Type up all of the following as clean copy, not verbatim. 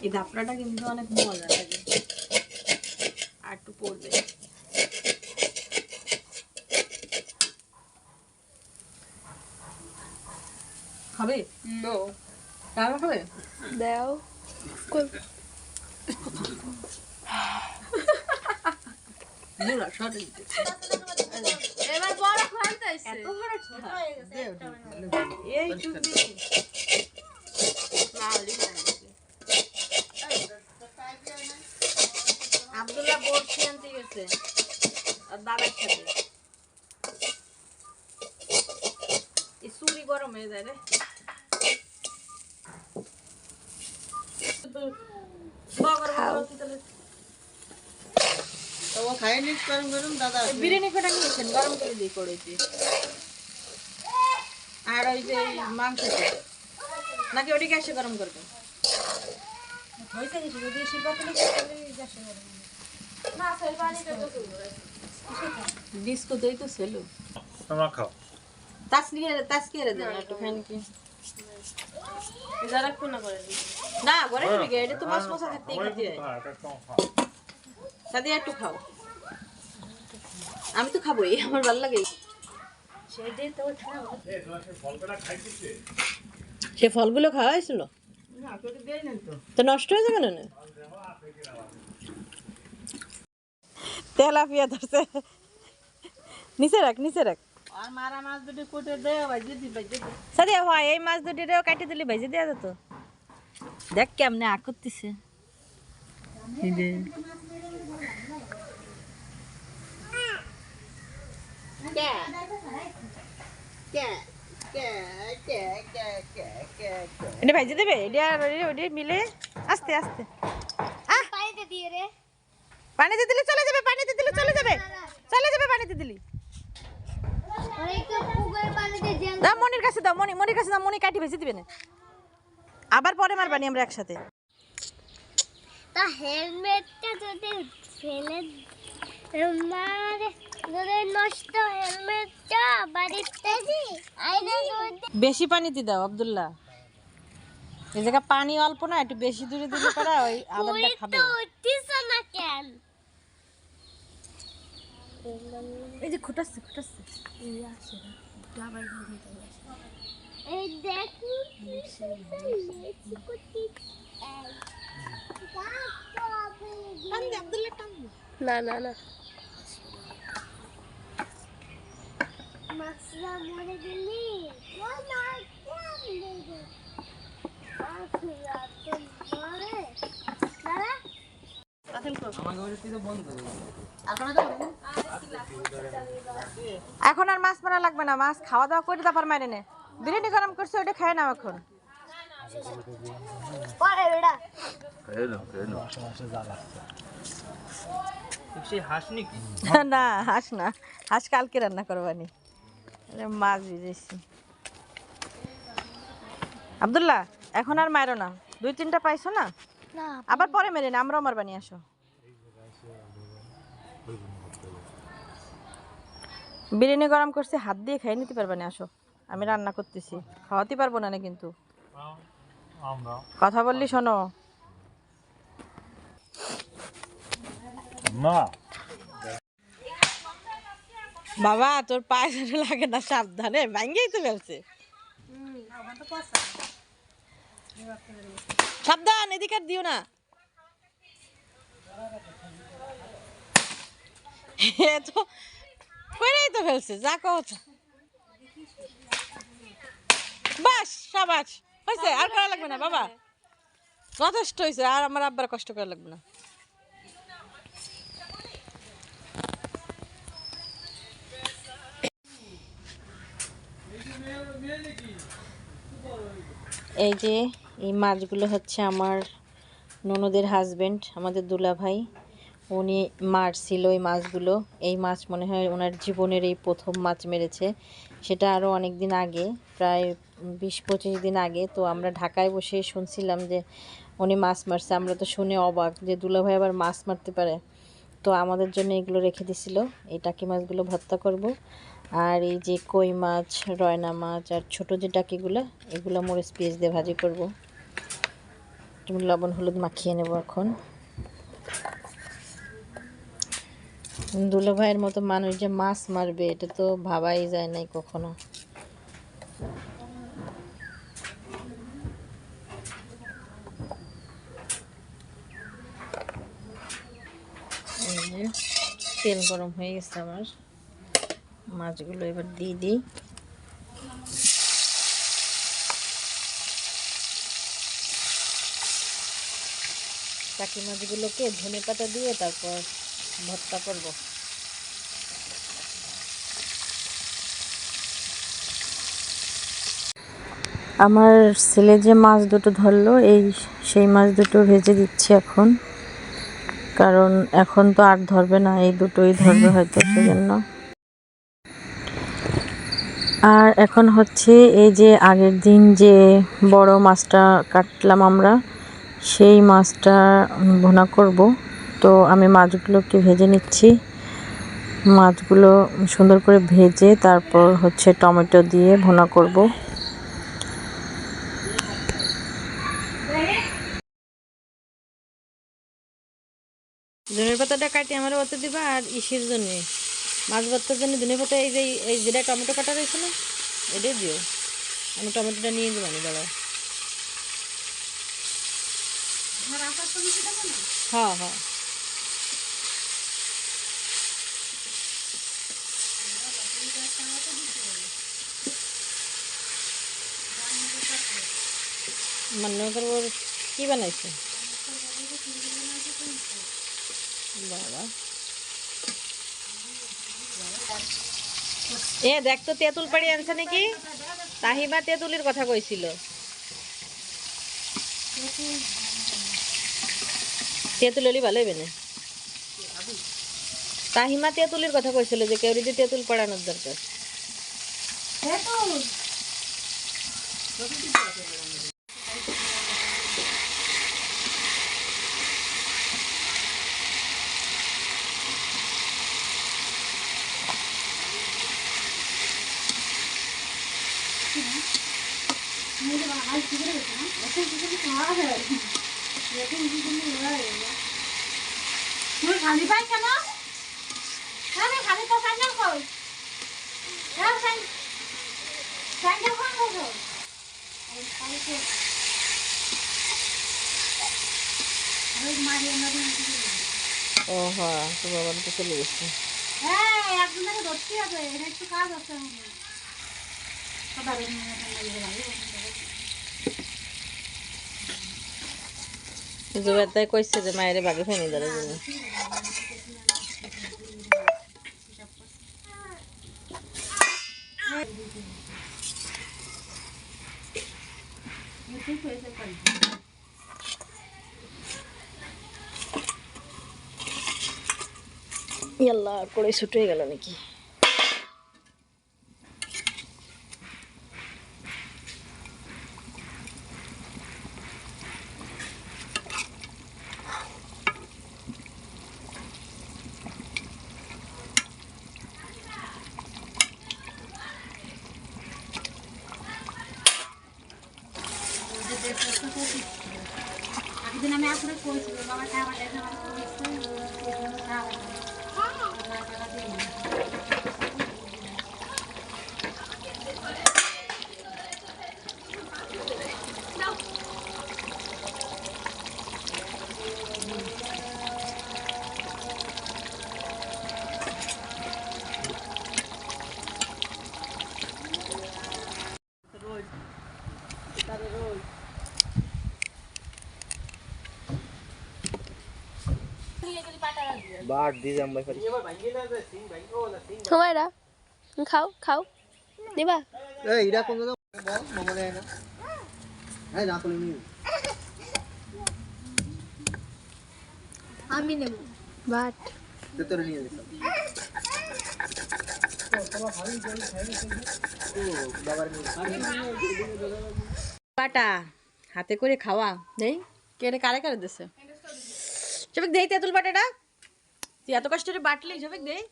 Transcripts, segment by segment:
এই দাপড়াটা কিন্তু অনেক মজা লাগে। আর একটু পড়বে। খাবে? নো। রান্না খাবে? দাও। মুলা শর্ট দিতে। এবার বড় খাইতে আইছে। এত বড় ছোট হয়ে গেছে। এই চুদি। না হলি না। আব্দুল্লাহ বড়শি আনতে গেছে আর দাদার সাথে। এই চুরি গরম হয়ে যায় রে। বিরিয়ানি কটা নিয়েছেন গরম করে দিই করেছি। আর ওই যে মাংসটা নাকি ওটি গ্যাসে গরম করবেন? ডিস্কো দই তো ছিল। তোমরা খাও। তাসকিয়ে দেন একটুখানি কি। যারা কোনা করে দিই। না ঘরে দিবি গে, এটা তো মাছ মশা থাকতেই খেতে হয়। সাদি একটু খাও। আমি তো খাবোই, আমার ভালো লাগে। সে ফলগুলো খাওয়া হয়েছিল তো নষ্ট হয়ে যাবে না? তেলাপিয়া ধরছে, নিচে রাখ নিচে রাখ। আর মারা মাছ দুটো কোটে দে ভাজি দি ভাজি দি। সাদিয়া হয় এই মাছ দুটিরেও কাটি দিলি ভেজে দেওয়া যেত। দেখ কেমনে আগ করতেছে। এটা ভেজে দেবে, এটা মিলে আস্তে আস্তে। পানিতে দিয়ে রে। পানিতে দিলে চলে যাবে, পানিতে দিলে চলে যাবে, চলে যাবে পানিতে দিলি। অনেকটা পুকুরের পানিতে জ্যাম। দাও মনির কাছে দাও, মনির কাছে দাও, মনি কাটি ভেজে দিবে না। আবার পরে মারবানি আমরা একসাথে। তা হেলমেটটা যদি ফেলে মারে যদি নষ্ট হেলমেটটা বাড়িতে আইনা বেশি পানিতে দাও আব্দুল্লাহ। এই জায়গা পানি অল্প না, একটু বেশি দূরে দিলে পরে ওই আদারটা খাবে। উঠতিছে না কেন? এই যে খুঁটাচ্ছে খুঁটাচ্ছে। এই দেখো না না না। মাছরা মরে গেলি এখন আর মাছ মারা লাগবে না, মাছ খাওয়া দাওয়া করে তারপর মারে নে। বিরিয়ানি গরম করছে ওটা খায় নাও এখন। না হাঁস না, হাঁস কালকে রান্না করবানি, মাছ ভিজেছি। আব্দুল্লাহ এখন আর মারো না, 2-3টা পাইছো না, আবার পরে মেরে না, আমরাও মারবানি। আসো বিরিয়ানি গরম করছে, হাত দিয়ে খাই নিতে পারবা না। আসো আমি রান্না করতেছি, খাওয়াতে পারবো না কিন্তু কথা বললি শোনো। বাবা তোর পায়ে ধরে লাগে না, সাবধানে ভাঙ্গেই তো ফেলছে। সাবধান, এদিকে আর দিও না। তো কইরাই তো ফেলছে, যা কথা। বাস সাবাস হয়েছে, আর করা লাগবে না বাবা, যথেষ্ট হয়েছে। আর আমার আব্বার কষ্ট করা লাগবে না। এই যে এই মাছগুলো হচ্ছে আমার ননদের হাজবেন্ড, আমাদের দুলা ভাই, উনি মারছিল এই মাছগুলো। এই মাছ মনে হয় ওনার জীবনের এই প্রথম মাছ মেরেছে, সেটা আরও অনেক দিন আগে, প্রায় 20-25 দিন আগে। তো আমরা ঢাকায় বসে শুনছিলাম যে উনি মাছ মারছে, আমরা তো শুনে অবাক যে দুলা ভাই আবার মাছ মারতে পারে। তো আমাদের জন্য এগুলো রেখে দিছিল, এই টাকি মাছগুলো ভর্তা করব। আর এই যে কই মাছ, রয়না মাছ আর ছোটো যে টাকিগুলো, এগুলো মরিচ পেঁয়াজ দিয়ে ভাজি করব। একটু লবণ হলুদ মাখিয়ে নেব এখন। দুলা ভাইয়ের মতো মানুষ যে মাছ মারবে এটা তো ভাবাই যায় নাই কখনো। এই যে তেল গরম হয়ে গেছে আমার, মাছগুলো এবার দিয়ে দিই। টাকি মাছগুলোকে ধনেপাতা দিয়ে তারপর ভর্তা করব। আমার ছেলে যে মাছ দুটো ধরলো সেই মাছ দুটো ভেজে দিচ্ছি এখন, কারণ এখন তো আর ধরবে না, এই দুটোই ধরবে হয়তো সেজন্য। আর এখন হচ্ছে এই যে আগের দিন যে বড় মাছটা কাটলাম আমরা, সেই মাছটা ভুনা করব। তো আমি মাছগুলোকে ভেজে নিচ্ছি। মাছগুলো সুন্দর করে ভেজে তারপর হচ্ছে টমেটো দিয়ে ভুনা করব। ধনের পাতাটা কাটি আমার অত দিবা, আর ইসের জন্য মাছ ভর্তার জন্য ধনে পাতা এই যেটা টমেটো কাটা রয়েছে না, এটাই দিও। আমি টমেটোটা নিয়ে দেবো, আমি দাঁড়াও। হ্যাঁ হ্যাঁ, মনে করবো কি বানাইছে বাবা। দেখ তো তেঁতুল পাড়ি আনছে নাকি? তাহিমা তেঁতুলের কথা কইছিল। তেঁতুল হলে ভালো হবে না। তাহিমা তেঁতুলের কথা কইছিল যে কেউ যদি তেঁতুল পাড়ানোর দরকার। খালি পাই কেন? খালি তো সাইকেল কই? সাইকেল কোন করছো? ও হ্যাঁ, তো বাবা তো চলে গেছে। হ্যাঁ, একজনকে ধরতে হবে, এটা একটু কাজ আছে। জুবেদাই কইছে যে মায়েরে বাগে ফেনি ধরার জন্য। ইয়াল্লা, করে ছুটে গেল নাকি? একদিন আমি আসলে কইছিল বাবা খাবার দেয় না, बाट दी जाम भाई সবাই না খাও খাও দিবা। ए इरा कोन दो मोमो दे ना ए ना कोनी नी আমি নেব বাট दे तो नहीं है পাটা হাতে করে খাওয়া দেই, কে কারে কারে দিছে? সবাই দেই তেঁতুল পাটাটা, তুই এত কষ্ট করে বাটলি, সবাই দেই।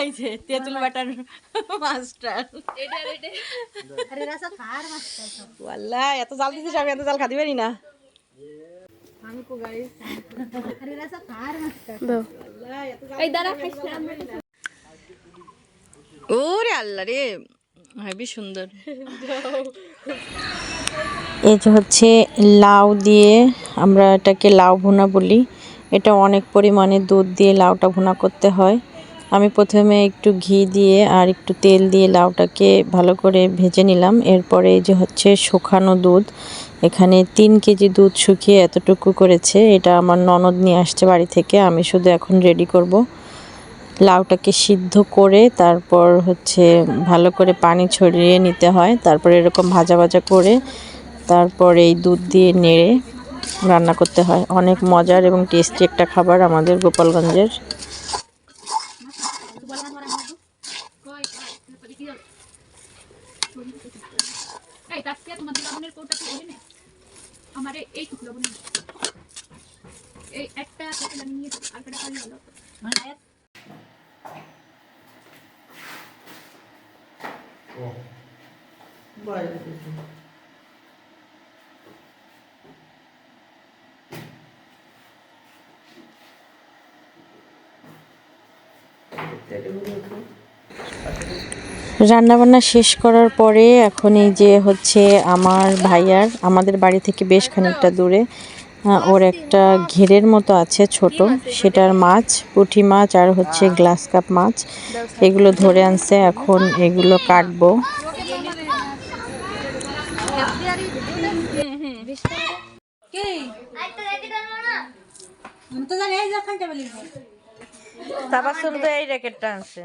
এই যে তেঁতুল বাটার মাস্টার ওয়াল্লাহ এত জাল দিছিস আমি এত জাল খাতে পারি না এই দাঁড়া খাইস না ওরে আল্লাহ রে হেবি সুন্দর এই যে হচ্ছে লাউ দিয়ে আমরা এটাকে লাউ ভুনা বলি এটা অনেক পরিমাণে দুধ দিয়ে লাউটা ভুনা করতে হয় আমি প্রথমে একটু ঘি দিয়ে আর একটু তেল দিয়ে লাউটাকে ভালো করে ভেজে নিলাম এরপরে এই যে হচ্ছে শুকানো দুধ এখানে 3 কেজি দুধ শুকিয়ে এতটুকু করেছে এটা আমার ননদ নিয়ে আসছে বাড়ি থেকে আমি শুধু এখন রেডি করব লাউটাকে সিদ্ধ করে তারপর হচ্ছে ভালো করে পানি ছড়িয়ে নিতে হয় তারপর এরকম ভাজা ভাজা করে তারপর এই দুধ দিয়ে নেড়ে রান্না করতে হয় অনেক মজার এবং টেস্টি একটা খাবার আমাদের গোপালগঞ্জের এই তাসফিয়া তোমার লবণের কোটা কি বলি না আমারে এই টুকরো লবণ এই একটা থেকে নিয়ে আরেকটা খালি হলো রান্নাবান্না শেষ করার পরে এখন এই যে হচ্ছে আমার ভাইয়ার আমাদের বাড়ি থেকে বেশ খানিকটা দূরে ওর একটা ঘেরের মতো আছে ছোট সেটার মাছ পুঁটি মাছ আর হচ্ছে গ্লাস কাপ মাছ এগুলো ধরে আনছে এখন এগুলো কাটবো তাবাসসুম তো এই র্যাকেটটা আছে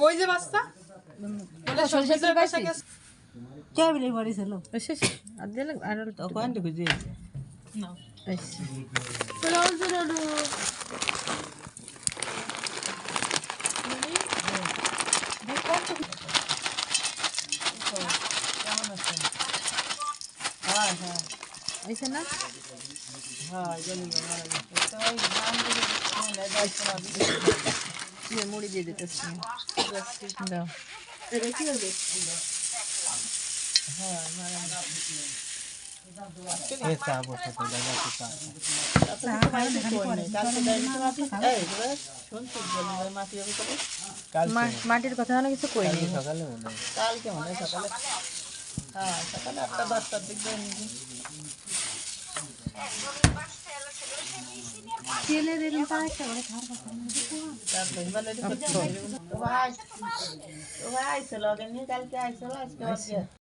ওই যে বাস্তা কে বলে মরিছিল আর দিলে আর তো কোন দিকে যে না ऐसे ना हाँ ये मुड़ी दे देते हैं दाओ মাটির কথা না কিছু কই নেই সকালে মনে হয় কালকে মনে হয় সকালে হ্যাঁ সকালে 8-10টার দিক দিয়ে ছেলে দিন পাঁচ টাকা খাওয়ার কথা না ভাই চলো আগে নিয়ে কালকে আইসলো আজকে